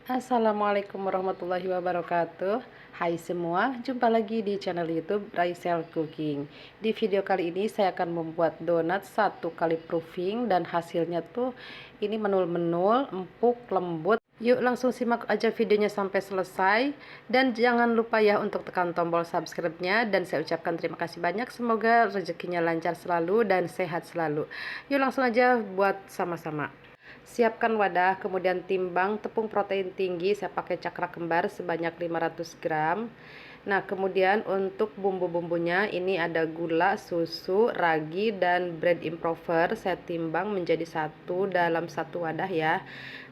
Assalamualaikum warahmatullahi wabarakatuh. Hai semua, jumpa lagi di channel YouTube Raisel Cooking. Di video kali ini saya akan membuat donat 1 kali proofing dan hasilnya tuh ini menul-menul, empuk, lembut. Yuk langsung simak aja videonya sampai selesai. Dan jangan lupa ya untuk tekan tombol subscribe-nya. Dan saya ucapkan terima kasih banyak. Semoga rezekinya lancar selalu dan sehat selalu. Yuk langsung aja buat sama-sama. Siapkan wadah, kemudian timbang tepung protein tinggi, saya pakai cakra kembar sebanyak 500 gram. Nah, kemudian untuk bumbu-bumbunya ini ada gula, susu, ragi, dan bread improver. Saya timbang menjadi satu dalam satu wadah ya.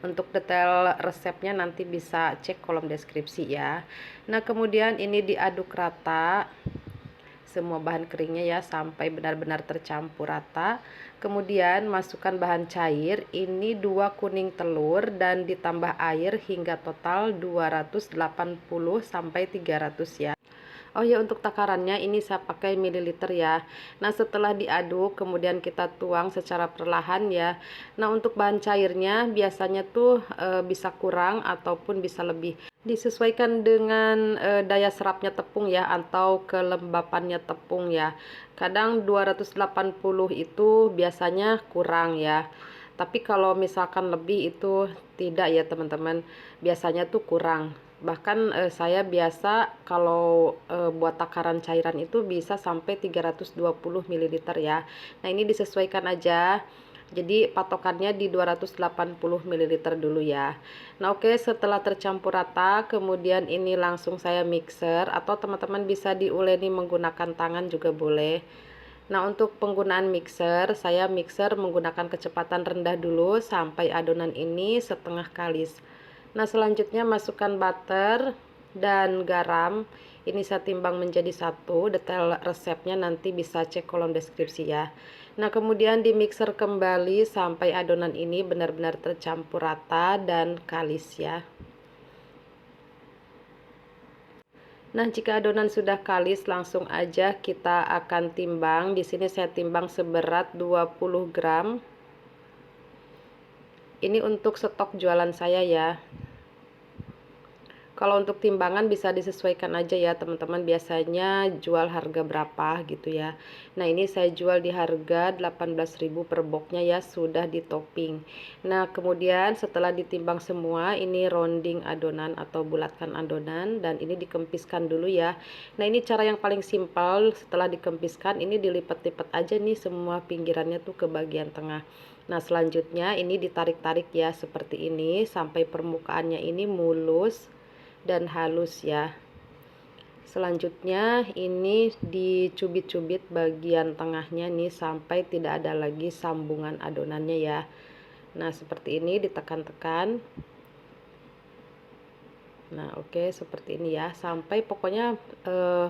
Untuk detail resepnya nanti bisa cek kolom deskripsi ya. Nah, kemudian ini diaduk rata semua bahan keringnya ya sampai benar-benar tercampur rata. Kemudian masukkan bahan cair, ini 2 kuning telur dan ditambah air hingga total 280 sampai 300 ya. Oh ya, untuk takarannya ini saya pakai mililiter ya. Nah, setelah diaduk kemudian kita tuang secara perlahan ya. Nah, untuk bahan cairnya biasanya tuh bisa kurang ataupun bisa lebih. Disesuaikan dengan daya serapnya tepung ya atau kelembapannya tepung ya. Kadang 280 itu biasanya kurang ya. Tapi kalau misalkan lebih itu tidak ya teman-teman. Biasanya tuh kurang. Bahkan saya biasa kalau buat takaran cairan itu bisa sampai 320 ml ya. Nah, ini disesuaikan aja. Jadi patokannya di 280 ml dulu ya. Nah, oke, setelah tercampur rata, kemudian ini langsung saya mixer atau teman-teman bisa diuleni menggunakan tangan juga boleh. Nah, untuk penggunaan mixer, saya mixer menggunakan kecepatan rendah dulu sampai adonan ini setengah kalis. Nah, selanjutnya masukkan butter dan garam. Ini saya timbang menjadi satu. Detail resepnya nanti bisa cek kolom deskripsi ya. Nah, kemudian di mixer kembali sampai adonan ini benar-benar tercampur rata dan kalis ya. Nah, jika adonan sudah kalis, langsung aja kita akan timbang. Di sini saya timbang seberat 20 gram. Ini untuk stok jualan saya ya. Kalau untuk timbangan bisa disesuaikan aja ya teman-teman, biasanya jual harga berapa gitu ya. Nah, ini saya jual di harga 18.000 per boxnya ya, sudah di topping. Nah, kemudian setelah ditimbang semua, ini rounding adonan atau bulatkan adonan dan ini dikempiskan dulu ya. Nah, ini cara yang paling simpel. Setelah dikempiskan ini dilipat-lipat aja nih semua pinggirannya tuh ke bagian tengah. Nah, selanjutnya ini ditarik-tarik ya seperti ini sampai permukaannya ini mulus dan halus ya. Selanjutnya ini dicubit-cubit bagian tengahnya nih sampai tidak ada lagi sambungan adonannya ya. Nah, seperti ini ditekan-tekan. Nah, oke, seperti ini ya, sampai pokoknya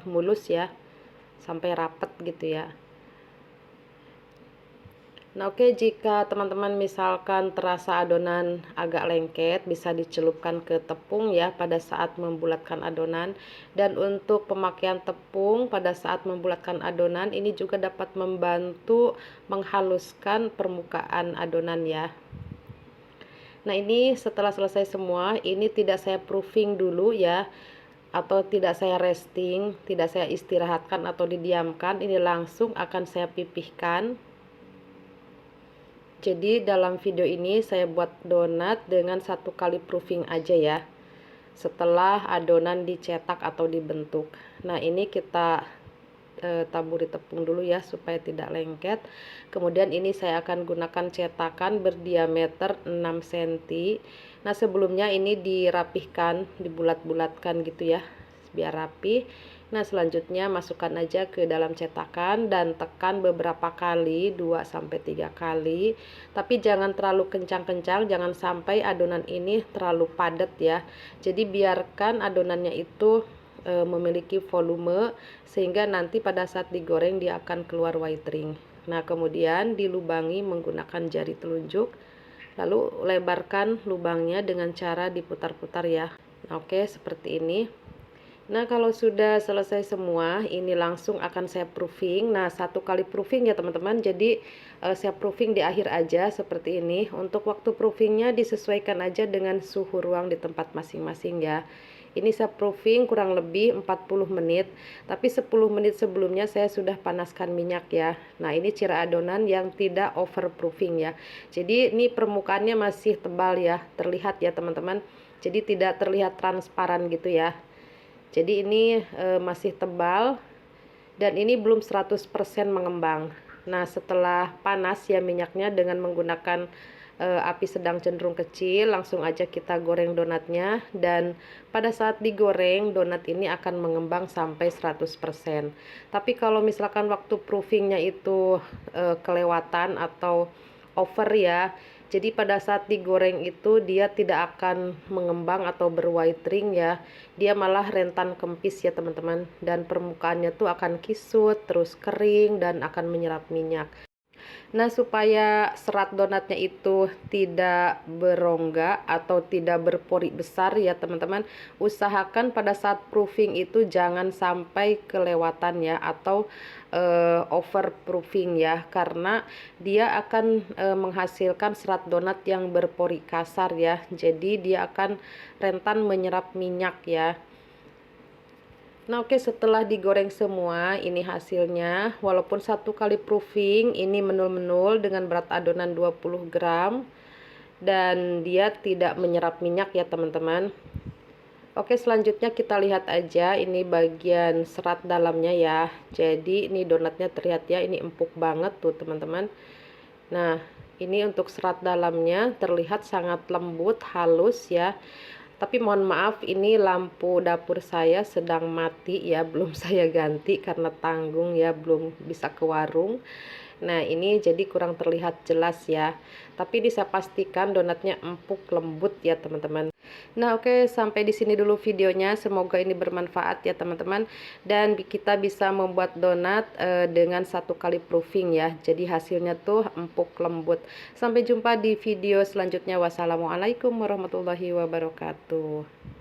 mulus ya, sampai rapet gitu ya. Nah, oke, jika teman-teman misalkan terasa adonan agak lengket, bisa dicelupkan ke tepung ya pada saat membulatkan adonan. Dan untuk pemakaian tepung pada saat membulatkan adonan ini juga dapat membantu menghaluskan permukaan adonan ya. Nah, ini setelah selesai semua, ini tidak saya proofing dulu ya, atau tidak saya resting, tidak saya istirahatkan atau didiamkan, ini langsung akan saya pipihkan. Jadi dalam video ini saya buat donat dengan 1 kali proofing aja ya, setelah adonan dicetak atau dibentuk. Nah, ini kita taburi tepung dulu ya supaya tidak lengket. Kemudian ini saya akan gunakan cetakan berdiameter 6 cm. Nah, sebelumnya ini dirapihkan, dibulat-bulatkan gitu ya biar rapi. Nah, selanjutnya masukkan aja ke dalam cetakan dan tekan beberapa kali, 2-3 kali. Tapi jangan terlalu kencang-kencang, jangan sampai adonan ini terlalu padat ya. Jadi biarkan adonannya itu memiliki volume sehingga nanti pada saat digoreng dia akan keluar white ring. Nah, kemudian dilubangi menggunakan jari telunjuk. Lalu lebarkan lubangnya dengan cara diputar-putar ya. Nah, oke, seperti ini. Nah, kalau sudah selesai semua, ini langsung akan saya proofing. Nah, 1 kali proofing ya teman-teman. Jadi, saya proofing di akhir aja seperti ini. Untuk waktu proofingnya disesuaikan aja dengan suhu ruang di tempat masing-masing ya. Ini saya proofing kurang lebih 40 menit. Tapi 10 menit sebelumnya saya sudah panaskan minyak ya. Nah, ini ciri adonan yang tidak over proofing ya. Jadi, ini permukaannya masih tebal ya. Terlihat ya teman-teman. Jadi, tidak terlihat transparan gitu ya. Jadi ini masih tebal dan ini belum 100% mengembang. Nah, setelah panas ya minyaknya dengan menggunakan api sedang cenderung kecil, langsung aja kita goreng donatnya, dan pada saat digoreng donat ini akan mengembang sampai 100%. Tapi kalau misalkan waktu proofingnya itu kelewatan atau over ya, jadi pada saat digoreng itu dia tidak akan mengembang atau berwhite ring ya. Dia malah rentan kempis ya teman-teman. Dan permukaannya tuh akan kisut, terus kering dan akan menyerap minyak. Nah, supaya serat donatnya itu tidak berongga atau tidak berpori besar ya teman-teman, usahakan pada saat proofing itu jangan sampai kelewatan ya, atau over proofing ya, karena dia akan menghasilkan serat donat yang berpori kasar ya, jadi dia akan rentan menyerap minyak ya. Nah, oke, setelah digoreng semua, ini hasilnya. Walaupun 1 kali proofing, ini menul-menul dengan berat adonan 20 gram. Dan dia tidak menyerap minyak ya teman-teman. Oke, selanjutnya kita lihat aja ini bagian serat dalamnya ya. Jadi ini donatnya terlihat ya, ini empuk banget tuh teman-teman. Nah, ini untuk serat dalamnya terlihat sangat lembut, halus ya. Tapi mohon maaf, ini lampu dapur saya sedang mati ya, belum saya ganti karena tanggung ya, belum bisa ke warung. Nah, ini jadi kurang terlihat jelas ya. Tapi bisa pastikan donatnya empuk lembut ya, teman-teman. Nah, oke, sampai di sini dulu videonya. Semoga ini bermanfaat ya, teman-teman. Dan kita bisa membuat donat dengan 1 kali proofing ya. Jadi hasilnya tuh empuk lembut. Sampai jumpa di video selanjutnya. Wassalamualaikum warahmatullahi wabarakatuh.